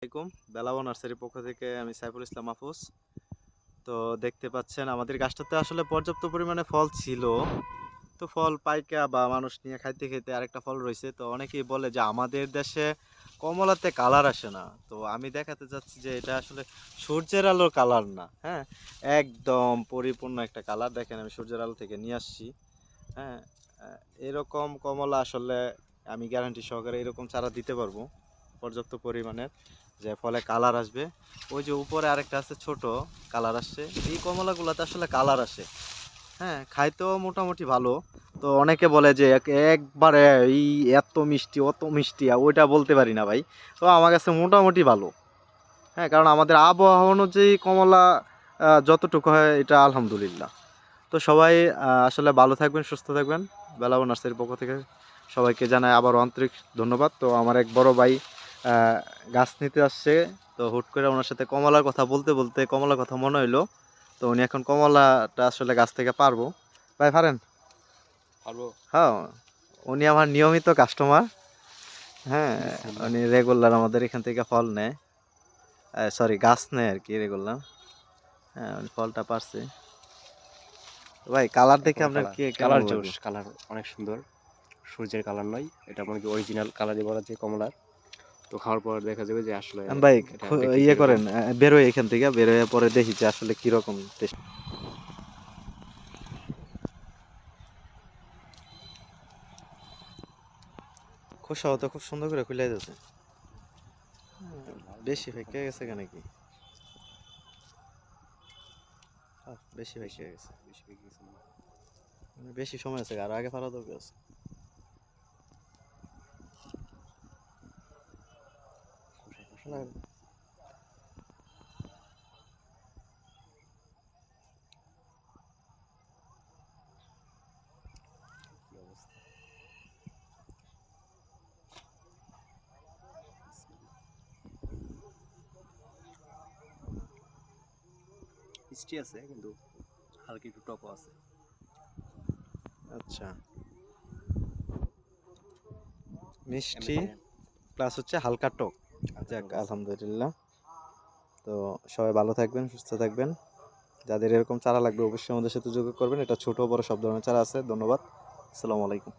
আসসালামাইকুম। বেলাবন নার্সারির পক্ষ থেকে আমি সাইফুল ইসলাম মাহফুজ। তো দেখতে পাচ্ছেন আমাদের গাছটাতে আসলে পর্যাপ্ত পরিমাণে ফল ছিল। তো ফল পাইকা বা মানুষ নিয়ে খাইতে খেতে আরেকটা ফল রয়েছে। তো অনেকেই বলে যে আমাদের দেশে কমলাতে কালার আসে না। তো আমি দেখাতে চাচ্ছি যে এটা আসলে সূর্যের আলোর কালার না, হ্যাঁ? একদম পরিপূর্ণ একটা কালার। দেখেন আমি সূর্যের আলো থেকে নিয়ে আসছি, হ্যাঁ? আ এরকম কমলা আসলে আমি গ্যারান্টি সহকারে এরকম চারা দিতে পারবো পর্যাপ্ত পরিমাণের, যে ফলে কালার আসবে। ওই যে উপরে আরেকটা আছে ছোট, কালার আসছে। এই কমলাগুলাতে আসলে কালার আসে, হ্যাঁ? খাইতেও মোটামুটি ভালো। তো অনেকে বলে যে একবারে এই এত মিষ্টি, অত মিষ্টি, ওইটা বলতে পারি না ভাই। তো আমার কাছে মোটামুটি ভালো, হ্যাঁ? কারণ আমাদের আবহাওয়া অনুযায়ী কমলা যতটুকু হয় এটা আলহামদুলিল্লাহ। তো সবাই আসলে ভালো থাকবেন, সুস্থ থাকবেন। বেলাবন নার্সারির পক্ষ থেকে সবাইকে জানাই আবারও আন্তরিক ধন্যবাদ। তো আমার এক বড় ভাই গাছ নিতে আসছে। তো হুট করে ওনার সাথে কমলার কথা বলতে বলতে কমলার কথা মনে হইলো। তো উনি এখন কমলাটা আসলে গাছ থেকে পারবো। ভাই পারেন? পারবো। হ্যাঁ, উনি আমার নিয়মিত কাস্টমার। হ্যাঁ, বিসমিল্লাহ। উনি রেগুলার আমাদের এখান থেকে ফল নেয়, সরি গাছ নেয় আর কি রেগুলার। হ্যাঁ, উনি ফলটা পারছে। ভাই কালার দেখে একেবারে আপনার কালার কি কেমন কালার জোশ, লাগলো? কালার অনেক সুন্দর। সূর্যের কালার নয়, এটা মনে কি অরিজিনাল কালারই বলা যায় কমলার। তো খাওয়ার পর দেখা যাবে যে আসলে ভাই এটা দেখতে ইয়ে কিরকম। করেন, বেরোয় এখান থেকে, বেরোয় পরে দেখি যে আসলে কিরকম টেস্ট। খোসাও তো খুব সুন্দর করে খুলে যাচ্ছে। বেশি ফেঁকে গেছে কেন কি? বেশি বেশি ফেঁকে গেছে। বেশি হয়ে গেছে মনে হয়। বেশি সময় আছে, আর আগে ফারা দরকার আছে। খোসা খোসা নাই। কি অবস্থা। বিসমিল্লাহ। মিষ্টি আছে কিন্তু হালকা একটু টকও আছে। আচ্ছা, মিষ্টি এমনিতে প্লাস হচ্ছে হালকা টক। হালকা যাক টক আছে। আলহামদুলিল্লাহ। তো সবাই ভালো থাকবেন, সুস্থ থাকবেন। যাদের এরকম চারা লাগবে অবশ্যই আমাদের সাথে যোগাযোগ করবেন। এটা ছোট বড় সব ধরনের চারা আছে। ধন্যবাদ। আসসালামু আলাইকুম।